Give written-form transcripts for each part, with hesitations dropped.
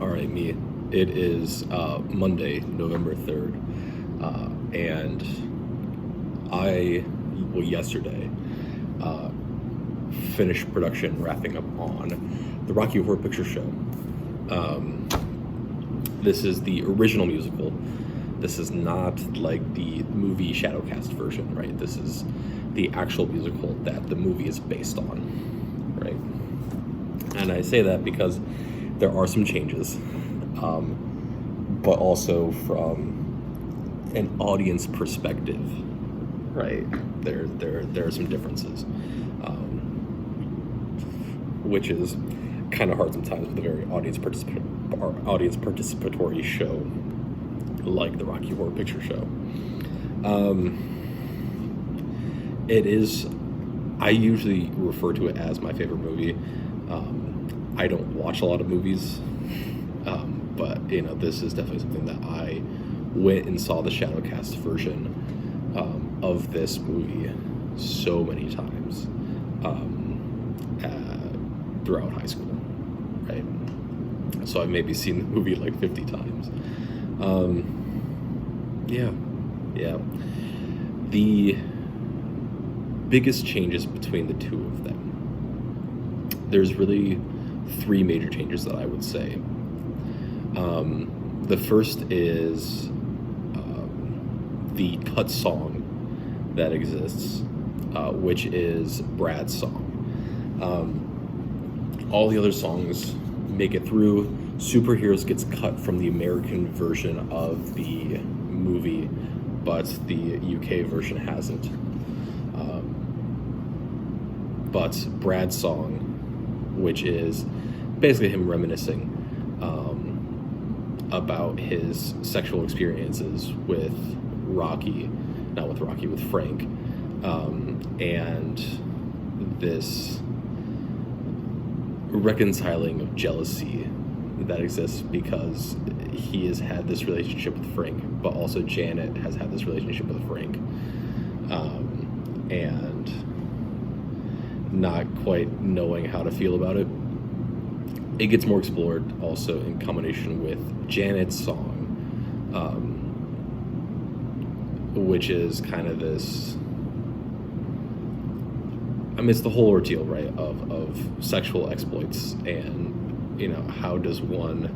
All right, me. It is Monday, November 3rd, and yesterday, uh, finished production wrapping up on the Rocky Horror Picture Show. Um, this is the original musical. This is not like the movie Shadowcast version, right? This is the actual musical that the movie is based on, right? And I say that because there are some changes, but also from an audience perspective, right? There are some differences, which is kind of hard sometimes with a very audience participatory show like the Rocky Horror Picture Show. It is. I usually refer to it as my favorite movie. I don't watch a lot of movies, but this is definitely something that I went and saw the Shadowcast version of this movie so many times throughout high school, right? So I've maybe seen the movie like 50 times. Yeah. The biggest changes between the two of them. There's really three major changes that I would say. The first is the cut song that exists, which is Brad's song. All the other songs make it through. Superheroes gets cut from the American version of the movie, but the UK version hasn't. But Brad's song, which is basically him reminiscing about his sexual experiences with Frank, and this reconciling of jealousy that exists because he has had this relationship with Frank, but also Janet has had this relationship with Frank, and not quite knowing how to feel about it. It gets more explored also in combination with Janet's song, which is kind of this, it's the whole ordeal, right, of sexual exploits, and how does one,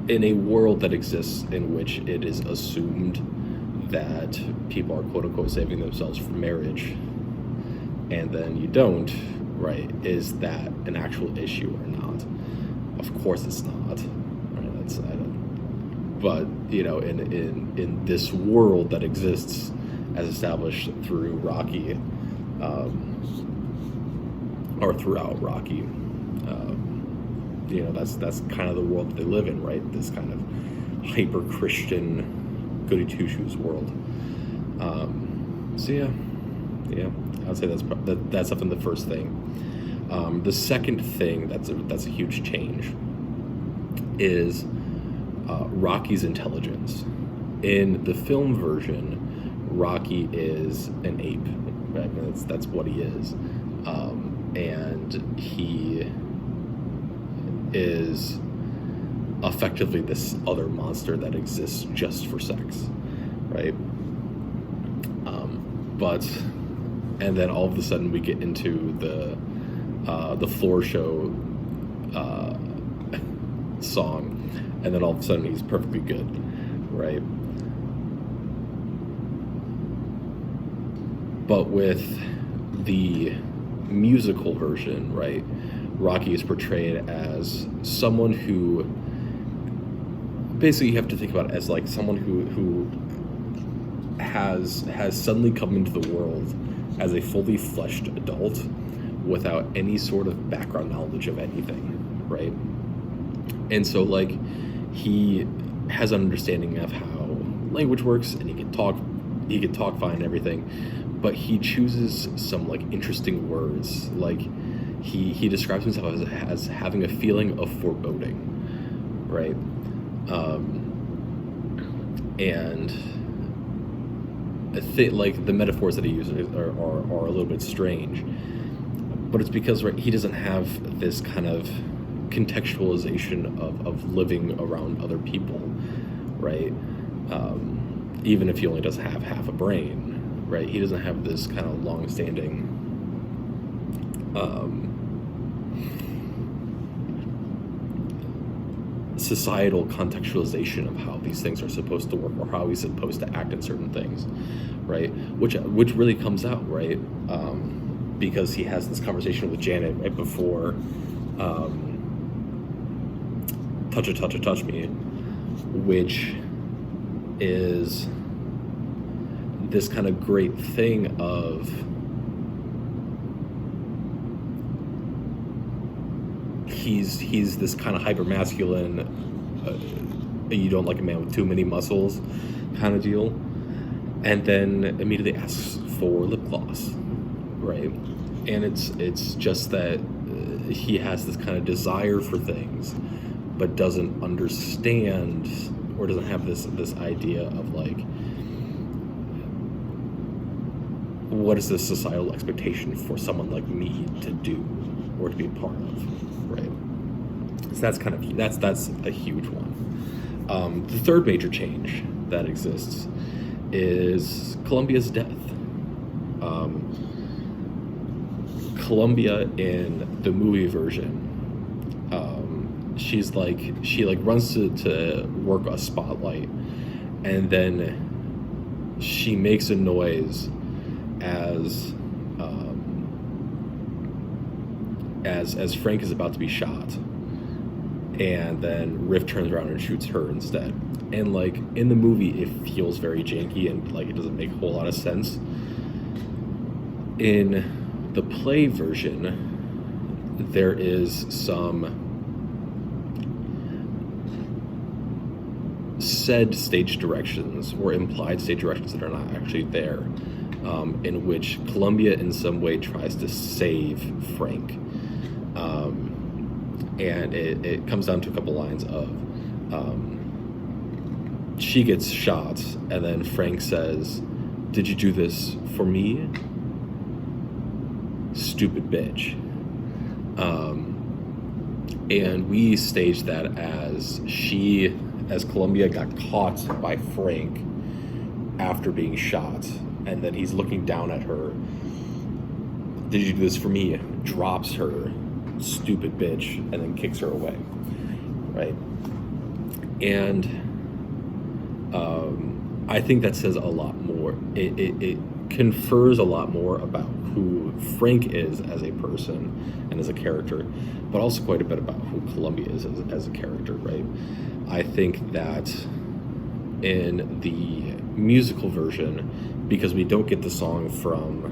in a world that exists in which it is assumed that people are quote unquote saving themselves for marriage, and then you don't, right? Is that an actual issue or not? Of course it's not, right? But in this world that exists as established through Rocky, or throughout Rocky, that's kind of the world that they live in, right? This kind of hyper Christian goody two shoes world. So yeah, I'd say that's definitely the first thing. The second thing that's a huge change is Rocky's intelligence. In the film version, Rocky is an ape, right? That's what he is, and he is effectively this other monster that exists just for sex, right? And then all of a sudden we get into the floor show song, and then all of a sudden he's perfectly good, right? But with the musical version, right, Rocky is portrayed as someone who, basically you have to think about it as like someone who has suddenly come into the world as a fully fleshed adult without any sort of background knowledge of anything, right? And so like he has an understanding of how language works, and he can talk fine and everything, but he chooses some like interesting words. Like he describes himself as having a feeling of foreboding, right? And I think like the metaphors that he uses are a little bit strange, but it's because, right, he doesn't have this kind of contextualization of living around other people, right? Even if he only does have half a brain, right? He doesn't have this kind of long-standing societal contextualization of how these things are supposed to work or how he's supposed to act in certain things, right? Which really comes out, right? Because he has this conversation with Janet right before Touch Me, which is this kind of great thing of he's this kind of hyper masculine, you don't like a man with too many muscles kind of deal, and then immediately asks for lip gloss, right? And it's just that he has this kind of desire for things, but doesn't understand or doesn't have this idea of like, what is the societal expectation for someone like me to do or to be a part of, right? So that's kind of that's a huge one. The third major change that exists is Columbia's death. Columbia in the movie version, she runs to work a spotlight, and then she makes a noise as Frank is about to be shot, and then Riff turns around and shoots her instead. And like in the movie, it feels very janky and like it doesn't make a whole lot of sense. In the play version, there is some said stage directions or implied stage directions that are not actually there, in which Columbia in some way tries to save Frank. And it comes down to a couple lines of she gets shot, and then Frank says, "Did you do this for me? Stupid bitch." And we staged that as Columbia got caught by Frank after being shot, and then he's looking down at her. "Did you do this for me?" Drops her, "Stupid bitch," and then kicks her away, right? And I think that says a lot more. It confers a lot more about who Frank is as a person and as a character, but also quite a bit about who Columbia is as a character, right? I think that in the musical version, because we don't get the song from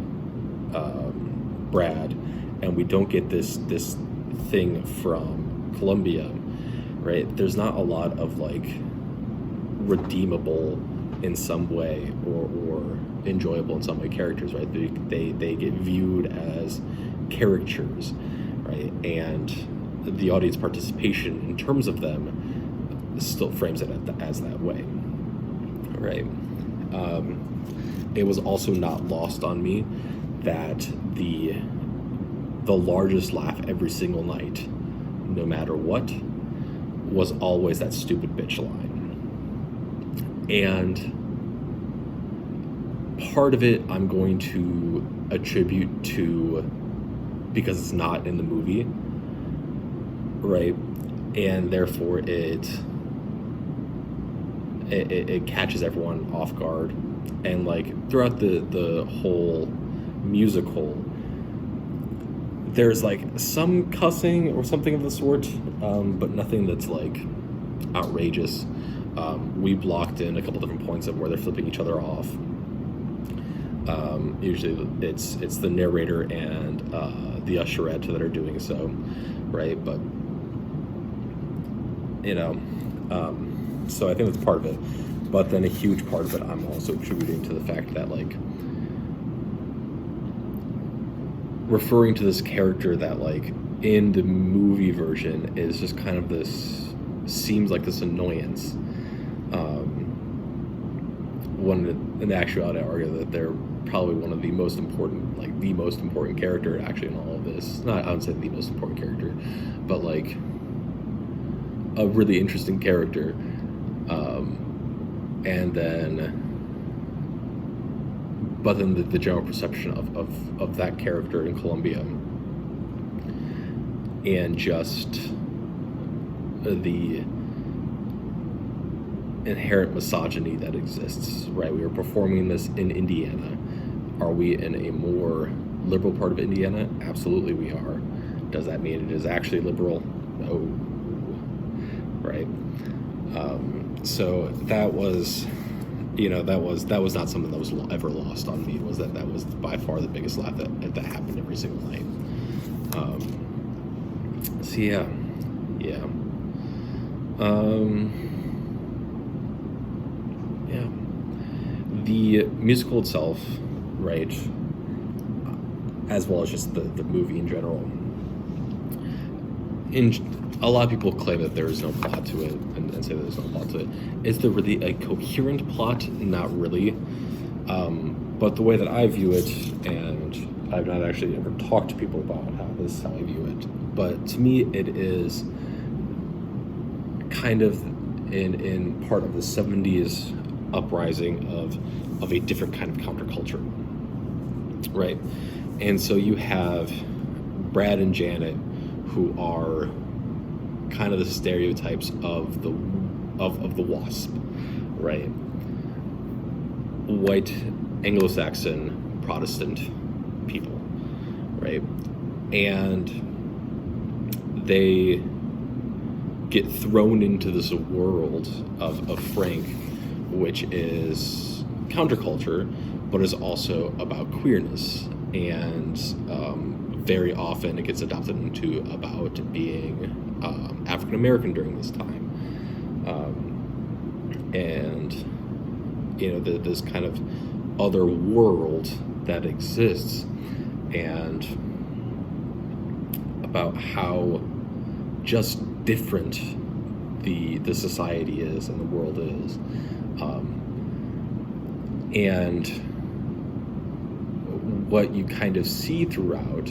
Brad, and we don't get this thing from Columbia, right? There's not a lot of like redeemable in some way or enjoyable in some way characters, right? They get viewed as caricatures, right? And the audience participation in terms of them still frames it as that way, right? It was also not lost on me that the largest laugh every single night, no matter what, was always that "stupid bitch" line. And part of it I'm going to attribute to because it's not in the movie, right? And therefore it catches everyone off guard. And like throughout the whole musical, there's like some cussing or something of the sort, but nothing that's like outrageous. We blocked in a couple different points of where they're flipping each other off. Usually it's the narrator and the usherette that are doing so, right? But so I think that's part of it. But then a huge part of it I'm also attributing to the fact that like referring to this character that like in the movie version is just kind of seems like this annoyance. In actuality, I argue that they're probably one of the most important, like the most important character actually in all of this. Not, I would say the most important character, but like a really interesting character. And then, but then the general perception of that character in Colombia, and just the inherent misogyny that exists, right? We are performing this in Indiana. Are we in a more liberal part of Indiana? Absolutely we are. Does that mean it is actually liberal? No. Right? So that was, that was not something that was ever lost on me, was that was by far the biggest laugh that happened every single night. So yeah. The musical itself, right, as well as just the movie in general. A lot of people claim that there is no plot to it and say that there's no plot to it. Is there really a coherent plot? Not really. But the way that I view it, and I've not actually ever talked to people about how I view it, but to me it is kind of in part of the 70s uprising of a different kind of counterculture, right? And so you have Brad and Janet, who are kind of the stereotypes of the WASP, right? White Anglo-Saxon Protestant people, right? And they get thrown into this world of Frank, which is counterculture, but is also about queerness. And very often it gets adopted into about being African American during this time. And, this kind of other world that exists, and about how just different the society is and the world is. And what you kind of see throughout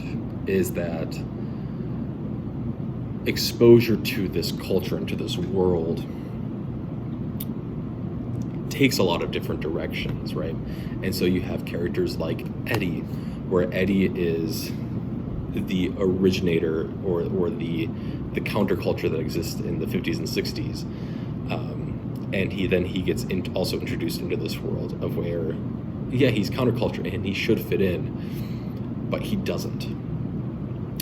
is that exposure to this culture and to this world takes a lot of different directions, right? And so you have characters like Eddie, where Eddie is the originator or the counterculture that exists in the 50s and 60s. And he gets also introduced into this world of where, he's counterculture and he should fit in, but he doesn't,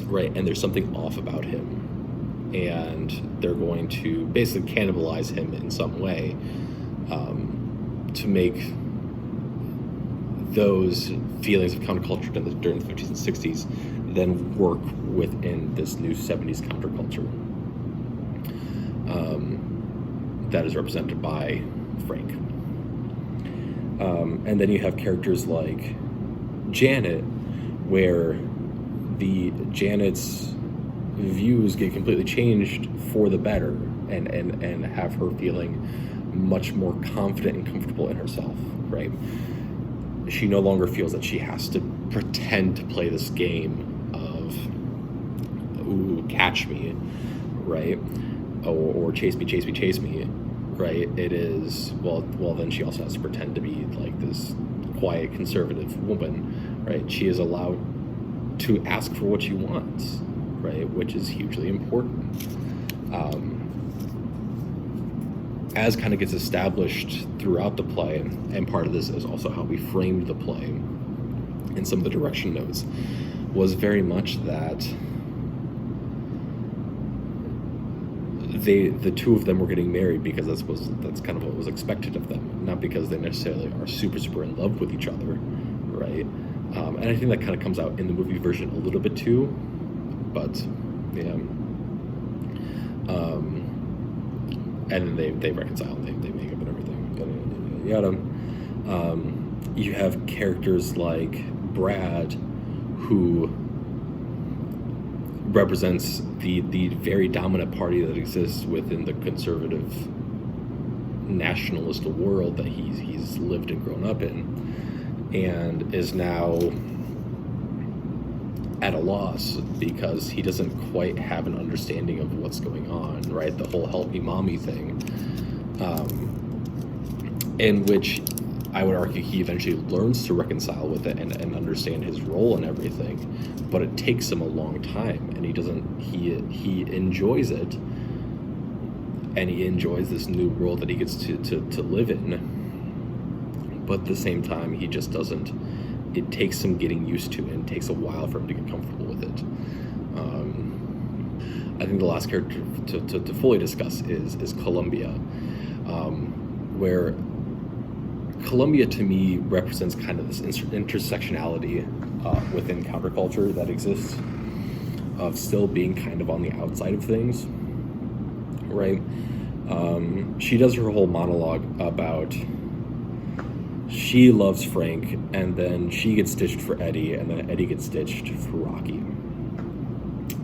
right? And there's something off about him, and they're going to basically cannibalize him in some way, to make those feelings of counterculture during the 50s and 60s then work within this new 70s counterculture that is represented by Frank. And then you have characters like Janet, where Janet's views get completely changed for the better, and have her feeling much more confident and comfortable in herself, right? She no longer feels that she has to pretend to play this game of, ooh, catch me, right? Or chase me, right? It is, well, then she also has to pretend to be like this quiet, conservative woman, right? She is allowed to ask for what she wants, right? Which is hugely important. As kind of gets established throughout the play, and part of this is also how we framed the play, and some of the direction notes, was very much that the two of them were getting married because that's kind of what was expected of them, not because they necessarily are super in love with each other, right? And I think that kind of comes out in the movie version a little bit too, but yeah. And then they reconcile, and they make up and everything, yada. You have characters like Brad, who represents the very dominant party that exists within the conservative nationalist world that he's lived and grown up in, and is now at a loss because he doesn't quite have an understanding of what's going on, right? The whole help me mommy thing, in which I would argue he eventually learns to reconcile with it and understand his role and everything, but it takes him a long time, and he enjoys it, and he enjoys this new world that he gets to live in, but at the same time he just doesn't. It takes some getting used to, and it takes a while for him to get comfortable with it. I think the last character to fully discuss is Columbia, where Columbia to me represents kind of this intersectionality within counterculture that exists, of still being kind of on the outside of things, right? She does her whole monologue about she loves Frank, and then she gets ditched for Eddie, and then Eddie gets ditched for Rocky,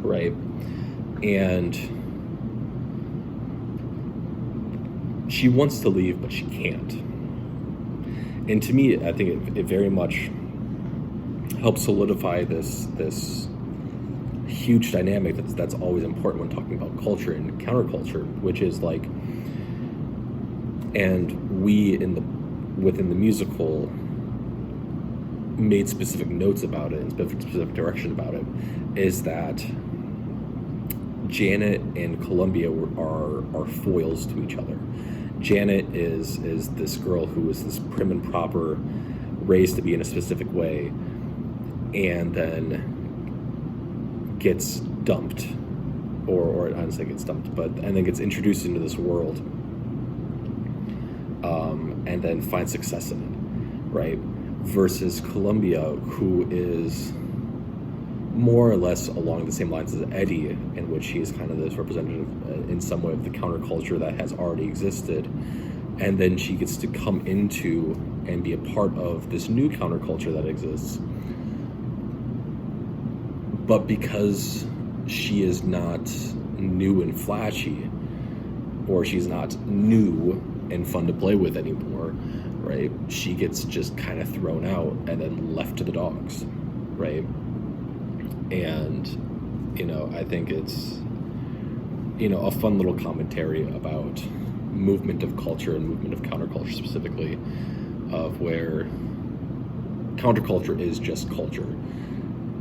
right? And she wants to leave, but she can't. And to me, I think it very much helps solidify this huge dynamic that's always important when talking about culture and counterculture, which is like, and we within the musical made specific notes about it and specific direction about it, is that Janet and Columbia are foils to each other. Janet is this girl who is this prim and proper, raised to be in a specific way, and then gets dumped, or I don't say gets dumped, and then gets introduced into this world, and then finds success in it, right? Versus Columbia, who is more or less along the same lines as Eddie, in which he is kind of this representative in some way of the counterculture that has already existed, and then she gets to come into and be a part of this new counterculture that exists. But because she is not new and flashy, or she's not new and fun to play with anymore, right? She gets just kind of thrown out and then left to the dogs, right? And, I think it's, a fun little commentary about movement of culture and movement of counterculture specifically, of where counterculture is just culture.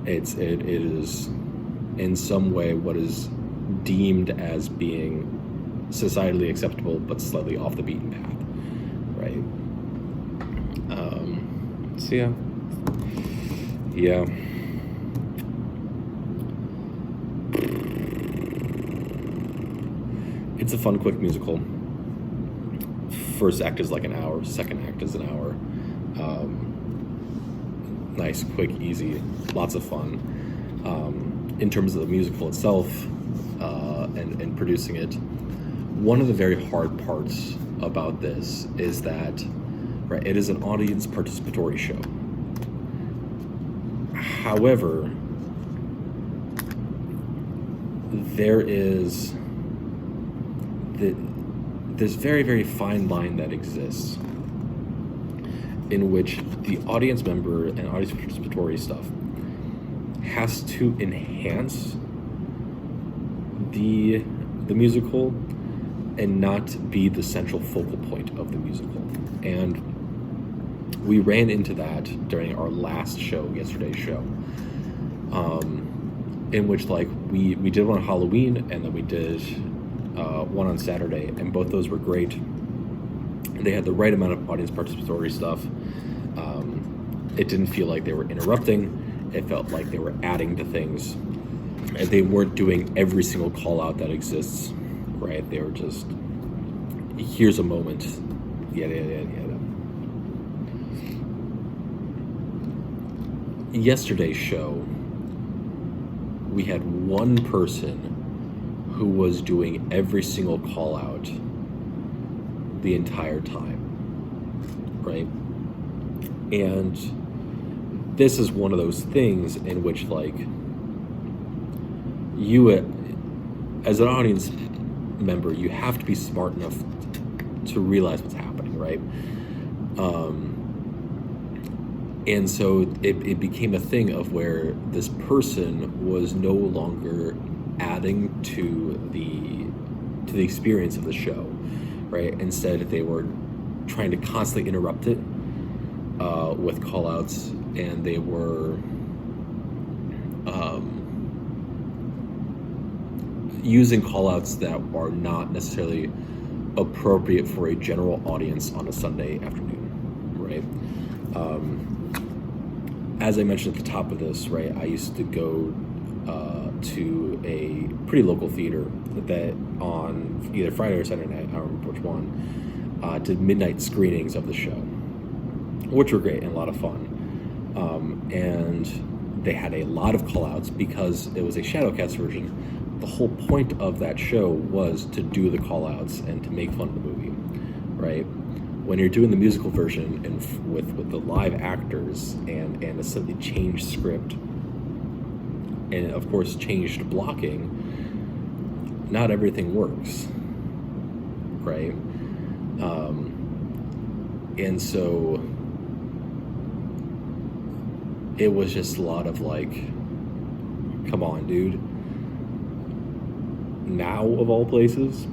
It is in some way what is deemed as being societally acceptable but slightly off the beaten path, right? So yeah. It's a fun, quick musical. First act is like an hour, second act is an hour. Nice, quick, easy, lots of fun. In terms of the musical itself, and producing it, one of the very hard parts about this is that, right, it is an audience participatory show. However, there is this very, very fine line that exists in which the audience member and audience participatory stuff has to enhance the musical and not be the central focal point of the musical. And we ran into that during our last show, yesterday's show, in which we did one on Halloween, and then we did one on Saturday, and both those were great. They had the right amount of audience participatory stuff. It didn't feel like they were interrupting. It felt like they were adding to things, and they weren't doing every single call out that exists, right? They were just, here's a moment, yada, yada, yada. Yesterday's show, we had one person who was doing every single call out the entire time, right? And this is one of those things in which, you, as an audience member, you have to be smart enough to realize what's happening, right? And so it became a thing of where this person was no longer adding to the experience of the show, right? Instead, they were trying to constantly interrupt it with call-outs, and they were using call-outs that are not necessarily appropriate for a general audience on a Sunday afternoon, right? As I mentioned at the top of this, right, I used to go to a pretty local theater that on either Friday or Saturday night, I don't remember which one, did midnight screenings of the show, which were great and a lot of fun. And they had a lot of call-outs because it was a Shadowcast version. The whole point of that show was to do the call-outs and to make fun of the movie, right? When you're doing the musical version and with the live actors and a slightly changed script and of course changed blocking, not everything works, right? And so it was just a lot of like, come on, dude. Now of all places,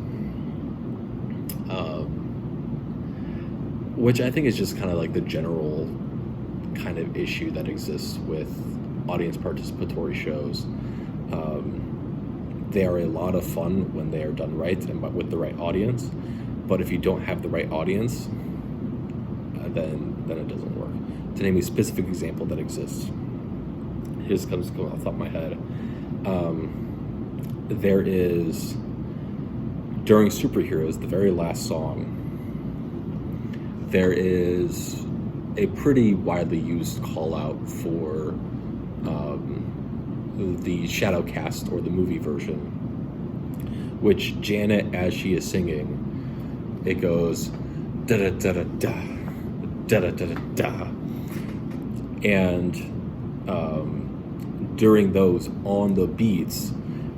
which I think is just kind of like the general kind of issue that exists with audience participatory shows. They are a lot of fun when they are done right and with the right audience, but if you don't have the right audience, then it doesn't work. To name a specific example that exists, here's comes off the top of my head. There is, during Superheroes, the very last song, there is a pretty widely used call out for the Shadowcast or the movie version, which Janet, as she is singing, it goes da da da da da da da da da, and during those on the beats,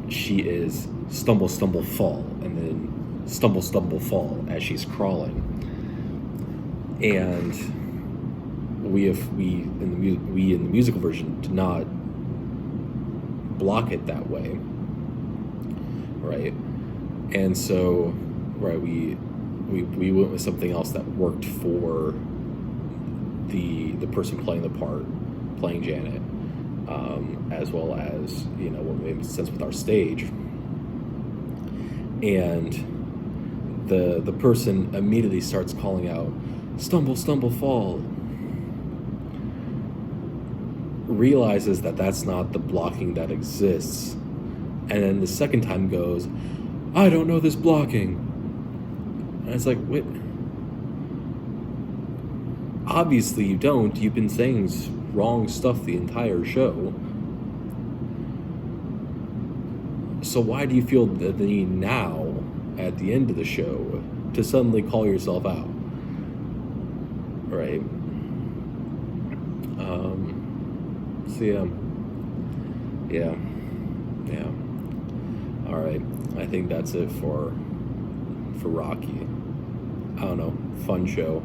she is stumble stumble fall and then stumble stumble fall as she's crawling, and we in the musical version did not block it that way, right? And so, right, we went with something else that worked for the person playing the part, playing Janet, as well as, you know, what made sense with our stage. And the person immediately starts calling out, stumble, stumble, fall. Realizes that that's not the blocking that exists. And then the second time goes, I don't know this blocking. And it's like, wait. Obviously you don't. You've been saying wrong stuff the entire show. So why do you feel the need now, at the end of the show, to suddenly call yourself out? Right? So yeah. All right. I think that's it for Rocky. I don't know. Fun show.